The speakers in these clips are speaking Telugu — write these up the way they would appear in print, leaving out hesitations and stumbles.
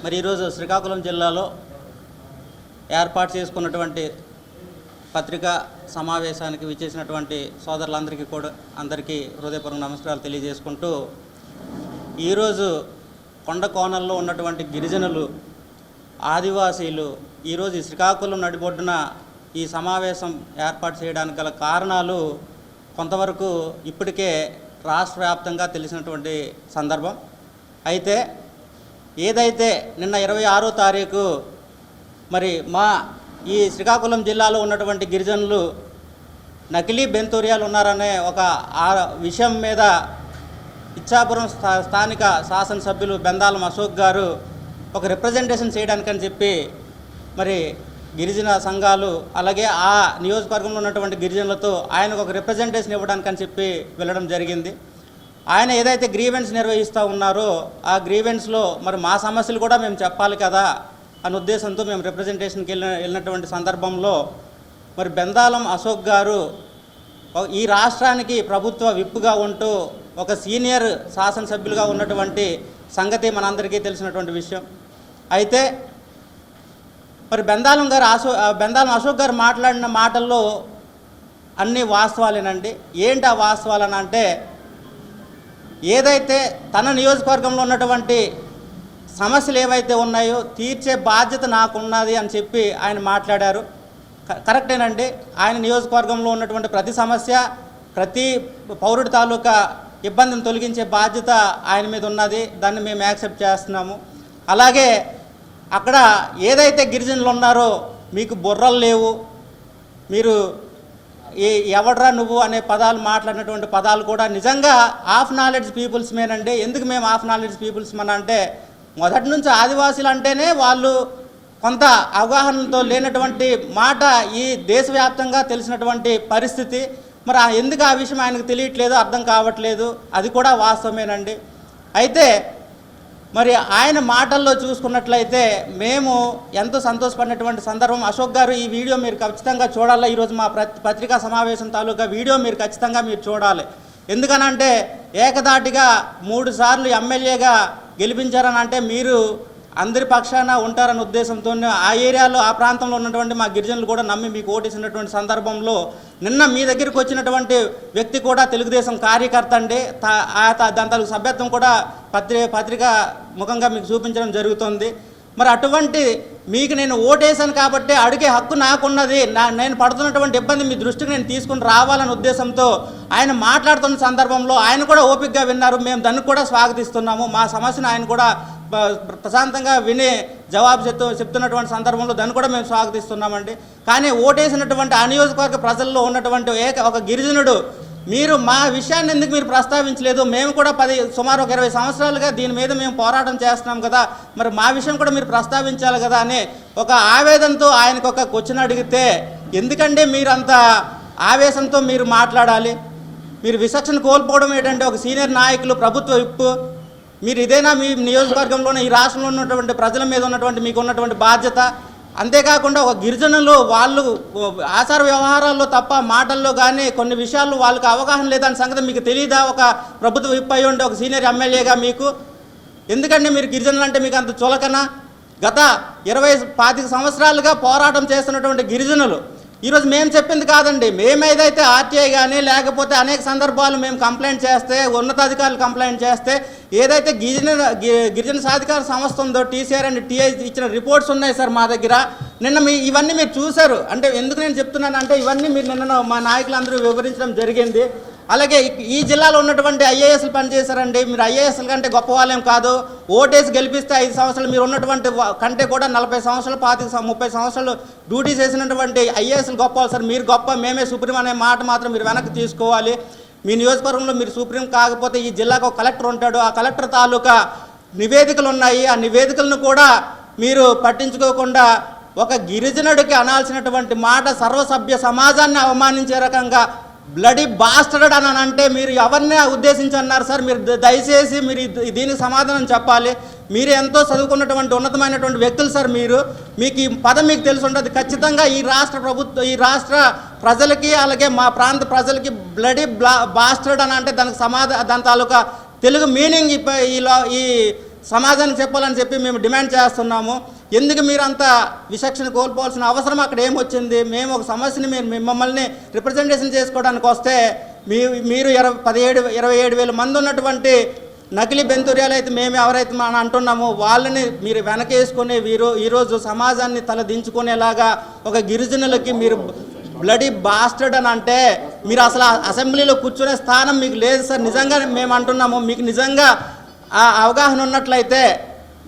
మరి ఈరోజు శ్రీకాకుళం జిల్లాలో ఏర్పాటు చేసుకున్నటువంటి పత్రికా సమావేశానికి విచ్చేసినటువంటి సోదరులందరికీ కూడా హృదయపూర్వక నమస్కారాలు తెలియజేసుకుంటూ, ఈరోజు కొండ కోణంలో ఉన్నటువంటి గిరిజనులు, ఆదివాసీలు ఈరోజు ఈ శ్రీకాకుళం నడిబొడ్డున ఈ సమావేశం ఏర్పాటు చేయడానికి గల కారణాలు కొంతవరకు ఇప్పటికే రాష్ట్ర వ్యాప్తంగా తెలిసినటువంటి సందర్భం. అయితే ఏదైతే నిన్న 26వ తారీఖు మరి మా ఈ శ్రీకాకుళం జిల్లాలో ఉన్నటువంటి గిరిజనులు నకిలీ బెంతూరియాలు ఉన్నారనే ఒక విషయం మీద ఇచ్చాపురం స్థానిక శాసనసభ్యులు బెందాలం అశోక్ గారు ఒక రిప్రజెంటేషన్ చేయడానికని చెప్పి మరి గిరిజన సంఘాలు అలాగే ఆ నియోజకవర్గంలో ఉన్నటువంటి గిరిజనులతో ఆయనకు ఒక రిప్రజెంటేషన్ ఇవ్వడానికని చెప్పి వెళ్ళడం జరిగింది. ఆయన ఏదైతే గ్రీవెన్స్ నిర్వహిస్తూ ఉన్నారో ఆ గ్రీవెన్స్లో మరి మా సమస్యలు కూడా మేము చెప్పాలి కదా అనే ఉద్దేశంతో మేము రిప్రజెంటేషన్కి వెళ్ళినటువంటి సందర్భంలో మరి బెందాలం అశోక్ గారు ఈ రాష్ట్రానికి ప్రభుత్వ విప్పుగా ఉంటూ ఒక సీనియర్ శాసనసభ్యులుగా ఉన్నటువంటి సంగతి మనందరికీ తెలిసినటువంటి విషయం. అయితే మరి బెందాలం అశోక్ గారు మాట్లాడిన మాటల్లో అన్ని వాస్తవాలేనండి. ఏంటి ఆ వాస్తవాలని అంటే, ఏదైతే తన నియోజకవర్గంలో ఉన్నటువంటి సమస్యలు ఏవైతే ఉన్నాయో తీర్చే బాధ్యత నాకున్నది అని చెప్పి ఆయన మాట్లాడారు. కరెక్టేనండి. ఆయన నియోజకవర్గంలో ఉన్నటువంటి ప్రతి సమస్య, ప్రతి పౌరుడి తాలూకా ఇబ్బందిని తొలగించే బాధ్యత ఆయన మీద ఉన్నది. దాన్ని మేము యాక్సెప్ట్ చేస్తున్నాము. అలాగే అక్కడ ఏదైతే గిరిజనులు ఉన్నారో మీకు బుర్రలు లేవు, మీరు ఎవడ్రా నువ్వు అనే పదాలు మాట్లాడినటువంటి పదాలు కూడా నిజంగా ఆఫ్ నాలెడ్జ్ పీపుల్స్ మేనండి. ఎందుకు మేము ఆఫ్ నాలెడ్జ్ పీపుల్స్ మన అంటే, మొదటి నుంచి ఆదివాసీలు అంటేనే వాళ్ళు కొంత అవగాహనతో లేనటువంటి మాట ఈ దేశవ్యాప్తంగా తెలిసినటువంటి పరిస్థితి. మరి ఎందుకు ఆ విషయం ఆయనకు తెలియట్లేదు, అర్థం కావట్లేదు, అది కూడా వాస్తవమేనండి. అయితే మరి ఆయన మాటల్లో చూసుకున్నట్లయితే మేము ఎంతో సంతోషపడినటువంటి సందర్భం. అశోక్ గారు, ఈ వీడియో మీరు ఖచ్చితంగా చూడాలి. ఈరోజు మా పత్రికా సమావేశం తాలూకా వీడియో మీరు ఖచ్చితంగా చూడాలి. ఎందుకనంటే ఏకదాటిగా 3 సార్లు ఎమ్మెల్యేగా గెలిపించారని అంటే మీరు అందరి పక్షాన ఉంటారన్న ఉద్దేశంతో ఆ ఏరియాలో ఆ ప్రాంతంలో ఉన్నటువంటి మా గిరిజనులు కూడా నమ్మి మీకు ఓటేసినటువంటి సందర్భంలో నిన్న మీ దగ్గరికి వచ్చినటువంటి వ్యక్తి కూడా తెలుగుదేశం కార్యకర్త అండి. దాని తాలూకు సభ్యత్వం కూడా పత్రిక ముఖంగా మీకు చూపించడం జరుగుతుంది. మరి అటువంటి మీకు నేను ఓటేసాను కాబట్టి అడిగే హక్కు నాకున్నది. నేను పడుతున్నటువంటి ఇబ్బంది మీ దృష్టికి నేను తీసుకుని రావాలనే ఉద్దేశంతో ఆయన మాట్లాడుతున్న సందర్భంలో ఆయన కూడా ఓపికగా విన్నారు. మేము దాన్ని కూడా స్వాగతిస్తున్నాము. మా సమస్యను ఆయన కూడా ప్రశాంతంగా విని జవాబు చెప్తున్నటువంటి సందర్భంలో దాన్ని కూడా మేము స్వాగతిస్తున్నామండి. కానీ ఓటేసినటువంటి ఆ నియోజకవర్గ ప్రజల్లో ఉన్నటువంటి ఒక గిరిజనుడు, మీరు మా విషయాన్ని ఎందుకు మీరు ప్రస్తావించలేదు? మేము కూడా సుమారు ఒక 20 సంవత్సరాలుగా దీని మీద మేము పోరాటం చేస్తున్నాం కదా, మరి మా విషయం కూడా మీరు ప్రస్తావించాలి కదా అని ఒక ఆవేదనతో ఆయనకు ఒక క్వశ్చన్ అడిగితే, ఎందుకంటే మీరు అంత ఆవేశంతో మీరు మాట్లాడాలి? మీరు విచక్షణ కోల్పోవడం ఏంటంటే, ఒక సీనియర్ నాయకులు, ప్రభుత్వ విప్పు, మీరు ఇదేనా మీ నియోజకవర్గంలోనే ఈ రాష్ట్రంలో ఉన్నటువంటి ప్రజల మీద ఉన్నటువంటి మీకు ఉన్నటువంటి బాధ్యత? అంతేకాకుండా ఒక గిరిజనులు వాళ్ళు ఆచార వ్యవహారాల్లో తప్ప మాటల్లో కానీ కొన్ని విషయాల్లో వాళ్ళకి అవగాహన లేదని సంగతి మీకు తెలియదా? ఒక ప్రభుత్వ విప్ అయి ఉండే ఒక సీనియర్ ఎమ్మెల్యేగా మీకు ఎందుకంటే మీరు గిరిజనులు అంటే మీకు అంత చులకనా? గత 20-25 సంవత్సరాలుగా పోరాటం చేస్తున్నటువంటి గిరిజనులు ఈరోజు మేము చెప్పింది కాదండి. మేమేదైతే ఆర్టీఐ కానీ లేకపోతే అనేక సందర్భాలు మేము కంప్లైంట్ చేస్తే, ఉన్నతాధికారులు కంప్లైంట్ చేస్తే, ఏదైతే గిరిజన సాధికార సంస్థ ఉందో TCR అండ్ TI ఇచ్చిన రిపోర్ట్స్ ఉన్నాయి సార్ మా దగ్గర. నిన్న ఇవన్నీ మీరు చూశారు. అంటే ఎందుకు నేను చెప్తున్నానంటే ఇవన్నీ మీరు నిన్న మా నాయకులందరూ వివరించడం జరిగింది. అలాగే ఈ జిల్లాలో ఉన్నటువంటి IASలు పనిచేశారండి. మీరు IASల కంటే గొప్ప వాళ్ళేం కాదు. ఓటేసి గెలిపిస్తే 5 సంవత్సరాలు మీరు ఉన్నటువంటి కంటే కూడా 40 సంవత్సరాలు 30 సంవత్సరాలు డ్యూటీ చేసినటువంటి IASలు గొప్ప సార్. మీరు గొప్ప, మేమే సుప్రీం అనే మాట మాత్రం మీరు వెనక్కి తీసుకోవాలి. మీ నియోజకవర్గంలో మీరు సుప్రీం కాకపోతే ఈ జిల్లాకు ఒక కలెక్టర్ ఉంటాడు. ఆ కలెక్టర్ తాలూకా నివేదికలు ఉన్నాయి. ఆ నివేదికలను కూడా మీరు పట్టించుకోకుండా ఒక గిరిజనుడికి అనాల్సినటువంటి మాట సర్వసభ్య సమాజాన్ని అవమానించే రకంగా బ్లడీ బాస్టర్డ్ అని అంటే మీరు ఎవరిని ఉద్దేశించి అన్నారు సార్? మీరు దయచేసి మీరు దీనికి సమాధానం చెప్పాలి. మీరు ఎంతో చదువుకున్నటువంటి ఉన్నతమైనటువంటి వ్యక్తులు సార్. మీకు ఈ పదం మీకు తెలిసి ఉంటుంది. ఖచ్చితంగా ఈ రాష్ట్ర ప్రజలకి అలాగే మా ప్రాంత ప్రజలకి బ్లడీ బాస్టర్డ్ అని అంటే దానికి దాని తాలూకా తెలుగు మీనింగ్ ఈ సమాజానికి చెప్పాలని చెప్పి మేము డిమాండ్ చేస్తున్నాము. ఎందుకు మీరు అంత విచక్షణ కోల్పోవాల్సిన అవసరం అక్కడ ఏమొచ్చింది? మేము ఒక సమస్యని మిమ్మల్ని రిప్రజెంటేషన్ చేసుకోవడానికి వస్తే మీరు 27,000 మంది ఉన్నటువంటి నకిలీ బెంతుర్యాలు అయితే మేము ఎవరైతే మనం అంటున్నామో వాళ్ళని మీరు వెనకేసుకొని ఈరోజు సమాజాన్ని తలదించుకునేలాగా ఒక గిరిజనులకి మీరు బ్లడీ బాస్టర్డ్ అని అంటే మీరు అసలు అసెంబ్లీలో కూర్చునే స్థానం మీకు లేదు సార్. నిజంగా మేము అంటున్నాము, మీకు నిజంగా ఆ అవగాహన ఉన్నట్లయితే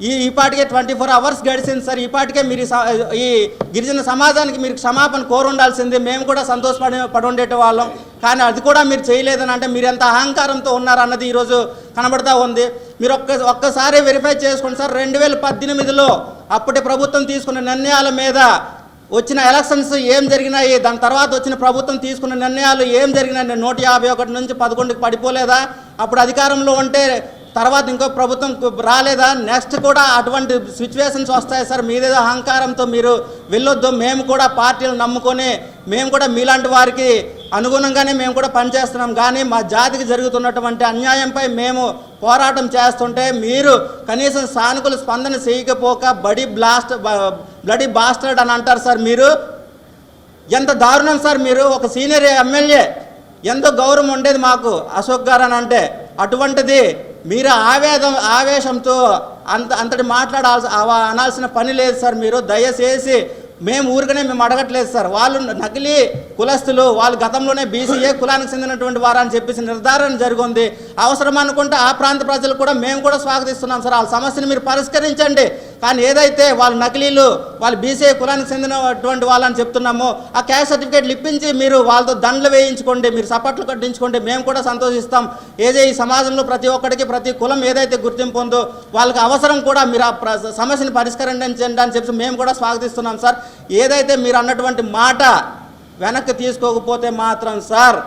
ఈ పాటికే 24 అవర్స్ గడిచింది సార్. ఈ పాటికే మీరు ఈ గిరిజన సమాజానికి మీరు క్షమాపణ కోరుండాల్సింది. మేము కూడా పడి ఉండేటి వాళ్ళం. కానీ అది కూడా మీరు చేయలేదని అంటే మీరు ఎంత అహంకారంతో ఉన్నారన్నది ఈరోజు కనబడతా ఉంది. మీరు ఒక్కసారి వెరిఫై చేసుకోండి సార్. 2018లో అప్పటి ప్రభుత్వం తీసుకున్న నిర్ణయాల మీద వచ్చిన ఎలక్షన్స్ ఏం జరిగినాయి, దాని తర్వాత వచ్చిన ప్రభుత్వం తీసుకున్న నిర్ణయాలు ఏం జరిగినాయి? 151 నుంచి 11కి పడిపోలేదా? అప్పుడు అధికారంలో ఉంటే తర్వాత ఇంకో ప్రభుత్వం రాలేదా? నెక్స్ట్ కూడా అటువంటి సిచ్యువేషన్స్ వస్తాయి సార్. మీదేదో అహంకారంతో మీరు వెళ్ళొద్దు. మేము కూడా పార్టీలు నమ్ముకొని మేము కూడా మీలాంటి వారికి అనుగుణంగానే మేము కూడా పనిచేస్తున్నాం. కానీ మా జాతికి జరుగుతున్నటువంటి అన్యాయంపై మేము పోరాటం చేస్తుంటే మీరు కనీసం సానుకూల స్పందన చేయకపోక బ్లడీ బాస్టర్డ్ అని అంటారు సార్. మీరు ఎంత దారుణం సార్. మీరు ఒక సీనియర్ ఎమ్మెల్యే, ఎంతో గౌరవం ఉండేది మాకు అశోక్ గారు అని అంటే, అటువంటిది మీరు ఆవేశంతో అంతటి అనాల్సిన పని లేదు సార్. మీరు దయచేసి మేము ఊరికనే మేము అడగట్లేదు సార్. వాళ్ళు నకిలీ కులస్తులు, వాళ్ళు గతంలోనే బీసీఏ కులానికి చెందినటువంటి వారని చెప్పేసి నిర్ధారణ జరిగింది. అవసరం అనుకుంటే ఆ ప్రాంత ప్రజలు కూడా మేము కూడా స్వాగతిస్తున్నాం సార్. వాళ్ళ సమస్యను మీరు పరిష్కరించండి. కానీ ఏదైతే వాళ్ళు నకిలీలు, వాళ్ళు బీసీఏ కులానికి చెందినటువంటి వాళ్ళని చెప్తున్నామో ఆ క్యాస్ట్ సర్టిఫికేట్లు ఇప్పించి మీరు వాళ్ళతో దండలు వేయించుకోండి, మీరు సపట్లు కట్టించుకోండి, మేము కూడా సంతోషిస్తాం. ఈ సమాజంలో ప్రతి ఒక్కరికి ప్రతి కులం ఏదైతే గుర్తింపు ఉందో వాళ్ళకి అవసరం కూడా మీరు ఆ సమస్యను పరిష్కరించండి అని చెప్పి మేము కూడా స్వాగతిస్తున్నాం సార్. ఏదైతే మీరు అన్నటువంటి మాట వెనక్కి తీసుకోకపోతే మాత్రం సార్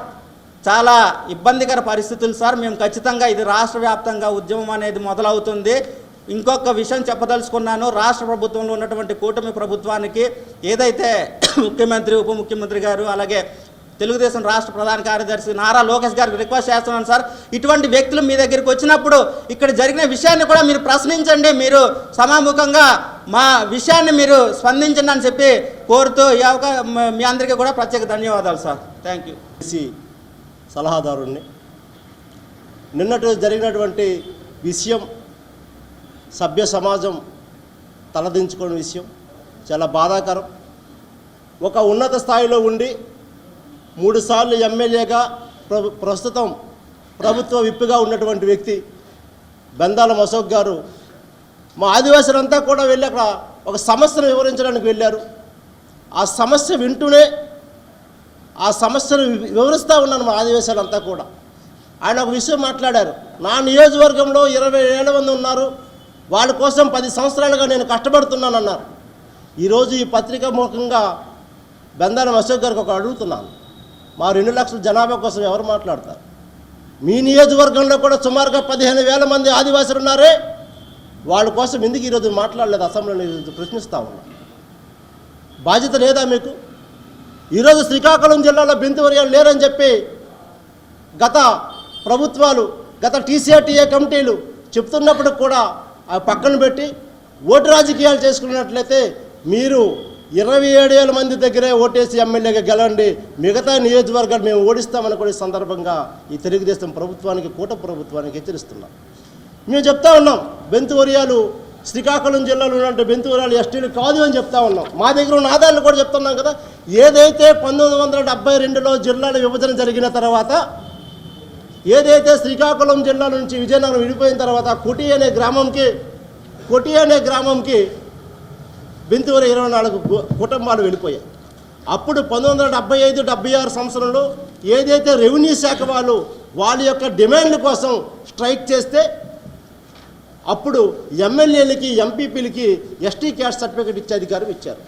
చాలా ఇబ్బందికర పరిస్థితులు సార్. మేము ఖచ్చితంగా ఇది రాష్ట్ర వ్యాప్తంగా ఉద్యమం అనేది మొదలవుతుంది. ఇంకొక విషయం చెప్పదలుచుకున్నాను. రాష్ట్ర ప్రభుత్వంలో ఉన్నటువంటి కూటమి ప్రభుత్వానికి ఏదైతే ముఖ్యమంత్రి, ఉప ముఖ్యమంత్రి గారు, అలాగే తెలుగుదేశం రాష్ట్ర ప్రధాన కార్యదర్శి నారా లోకేష్ గారికి రిక్వెస్ట్ చేస్తున్నాను సార్. ఇటువంటి వ్యక్తులు మీ దగ్గరికి వచ్చినప్పుడు ఇక్కడ జరిగిన విషయాన్ని కూడా మీరు ప్రశ్నించండి. మీరు సమాముఖంగా మా విషయాన్ని మీరు స్పందించండి అని చెప్పి కోరుతూ మీ అందరికీ కూడా ప్రత్యేక ధన్యవాదాలు సార్. Thank you. సలహాదారుణ్ణి నిన్నటి జరిగినటువంటి విషయం సభ్య సమాజం తలదించుకునే విషయం చాలా బాధాకరం. ఒక ఉన్నత స్థాయిలో ఉండి 3 సార్లు ఎమ్మెల్యేగా ప్రస్తుతం ప్రభుత్వ విప్గా ఉన్నటువంటి వ్యక్తి బెందాలం అశోక్ గారు మా ఆదివాసులంతా కూడా వెళ్ళి అక్కడ ఒక సమస్యను వివరించడానికి వెళ్ళారు. ఆ సమస్య వింటూనే ఆ సమస్యను వివరిస్తూ ఉన్నాను మా ఆదివాసులంతా కూడా. ఆయన ఒక విషయం మాట్లాడారు. నా నియోజకవర్గంలో 27 మంది ఉన్నారు, వాళ్ళ కోసం 10 సంవత్సరాలుగా నేను కష్టపడుతున్నాను అన్నారు. ఈరోజు ఈ పత్రికా ముఖంగా బెందాలం అశోక్ గారికి ఒక అడుగుతున్నాను, మా 2 లక్షల జనాభా కోసం ఎవరు మాట్లాడతారు? మీ నియోజకవర్గంలో కూడా సుమారుగా 15,000 మంది ఆదివాసులు ఉన్నారే, వాళ్ళ కోసం ఎందుకు ఈరోజు మాట్లాడలేదు? అసెంబ్లీలో ఈరోజు ప్రశ్నిస్తూ ఉన్నా. బాధ్యత లేదా మీకు? ఈరోజు శ్రీకాకుళం జిల్లాలో బెంతువర్యాలు లేరని చెప్పి గత ప్రభుత్వాలు, గత టీసీఆర్టీఏ కమిటీలు చెప్తున్నప్పుడు కూడా ఆ పక్కన పెట్టి ఓటు రాజకీయాలు చేసుకున్నట్లయితే మీరు 27,000 మంది దగ్గరే ఓటేసి ఎమ్మెల్యేగా గెలండి, మిగతా నియోజకవర్గాలు మేము ఓడిస్తామని కూడా ఈ సందర్భంగా ఈ తెలుగుదేశం ప్రభుత్వానికి, కూటమి ప్రభుత్వానికి హెచ్చరిస్తున్నాం. మేము చెప్తా ఉన్నాం, బెంతువర్యాలు శ్రీకాకుళం జిల్లాలో ఉన్నటువంటి బెంతువర్యాలు ఎస్టీలు కాదు అని చెప్తా ఉన్నాం. మా దగ్గర ఉన్న ఆధారాలు కూడా చెప్తున్నాం కదా. ఏదైతే 1972లో జిల్లాల విభజన జరిగిన తర్వాత, ఏదైతే శ్రీకాకుళం జిల్లా నుంచి విజయనగరం విడిపోయిన తర్వాత కొటి అనే గ్రామంకి బెంతువర్య 24 కుటుంబాలు వెళ్ళిపోయాయి. అప్పుడు 1975-76 సంవత్సరంలో ఏదైతే రెవెన్యూ శాఖ వాళ్ళ యొక్క డిమాండ్ల కోసం స్ట్రైక్ చేస్తే అప్పుడు ఎమ్మెల్యేలకి, ఎంపీపీలకి ఎస్టీ క్యాస్ట్ సర్టిఫికేట్ ఇచ్చే అధికారం ఇచ్చారు.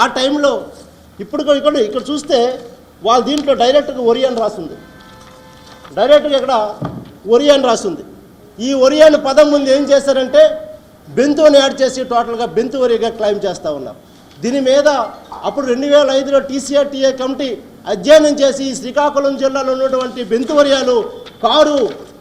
ఆ టైంలో ఇక్కడ చూస్తే వాళ్ళ దీంట్లో డైరెక్ట్గా ఒరియాన్ రాసింది. డైరెక్ట్గా ఇక్కడ ఒరియాన్ రాసింది. ఈ ఒరియాన్ పదం ముందు ఏం చేశారంటే బెంతుని యాడ్ చేసి టోటల్గా బెంతువరిగా క్లెయిమ్ చేస్తూ ఉన్నారు. దీని మీద అప్పుడు 2005లో టీసీఆర్టీఏ కమిటీ అధ్యయనం చేసి ఈ శ్రీకాకుళం జిల్లాలో ఉన్నటువంటి బెంతువర్యాలు కారు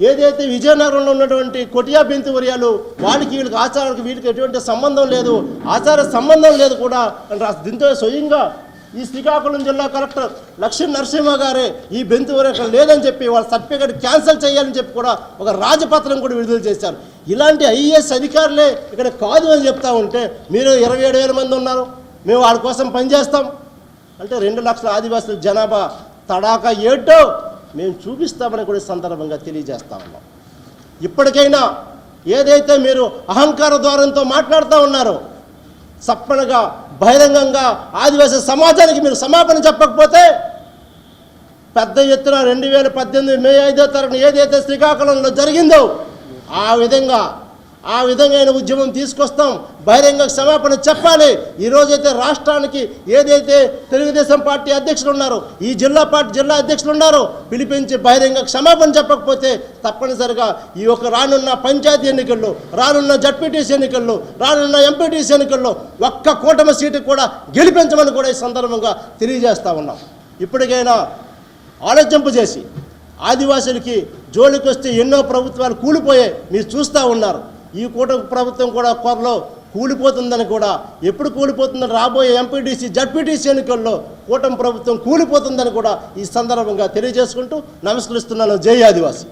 ఏదైతే విజయనగరంలో ఉన్నటువంటి కొటియా బెంతువర్యాలు వీళ్ళకి ఆచారాలకు వీళ్ళకి ఎటువంటి సంబంధం లేదు, ఆచార సంబంధం లేదు కూడా అని దీంతో స్వయంగా ఈ శ్రీకాకుళం జిల్లా కలెక్టర్ లక్ష్మీ నరసింహ గారే ఈ బెంతువర్య లేదని చెప్పి వాళ్ళ సర్టిఫికేట్ క్యాన్సిల్ చేయాలని చెప్పి కూడా ఒక రాజపత్రం కూడా విడుదల చేశారు. ఇలాంటి ఐఏఎస్ అధికారులే ఇక్కడ కాదు అని చెప్తా ఉంటే మీరు 27,000 మంది ఉన్నారు, మేము వాళ్ళ కోసం పనిచేస్తాం అంటే 2 లక్షల ఆదివాసుల జనాభా తడాకా ఏటో మేము చూపిస్తామని కూడా సందర్భంగా తెలియజేస్తా ఉన్నాం. ఇప్పటికైనా ఏదైతే మీరు అహంకార ద్వారంతో మాట్లాడుతూ ఉన్నారో సప్పనగా బహిరంగంగా ఆదివాసీ సమాజానికి మీరు సమాపన చెప్పకపోతే పెద్ద ఎత్తున 2018 మే 5వ తారీఖున ఏదైతే శ్రీకాకుళంలో జరిగిందో ఆ విధంగా ఉద్యమం తీసుకొస్తాం, బహిరంగ క్షమాపణ చెప్పాలి. ఈరోజైతే రాష్ట్రానికి ఏదైతే తెలుగుదేశం పార్టీ అధ్యక్షులు ఉన్నారో ఈ జిల్లా అధ్యక్షులు ఉన్నారో పిలిపించి బహిరంగ క్షమాపణ చెప్పకపోతే తప్పనిసరిగా ఈ యొక్క రానున్న పంచాయతీ ఎన్నికల్లో, రానున్న జడ్పీటీసీ ఎన్నికల్లో, రానున్న ఎంపీటీసీ ఎన్నికల్లో ఒక్క కూటమి సీటు కూడా గెలిపించమని కూడా ఈ సందర్భంగా తెలియజేస్తా ఉన్నాం. ఇప్పటికైనా ఆలోచింపు చేసి ఆదివాసులకి జోలికి వస్తే ఎన్నో ప్రభుత్వాలు కూలిపోయాయి మీరు చూస్తూ ఉన్నారు. ఈ కూటమి ప్రభుత్వం కూడా త్వరలో కూలిపోతుందని కూడా, ఎప్పుడు కూలిపోతుందని రాబోయే ఎంపీటీసీ జడ్పీటీసీ ఎన్నికల్లో కూటమి ప్రభుత్వం కూలిపోతుందని కూడా ఈ సందర్భంగా తెలియజేసుకుంటూ నమస్కరిస్తున్నాను. జై ఆదివాసి.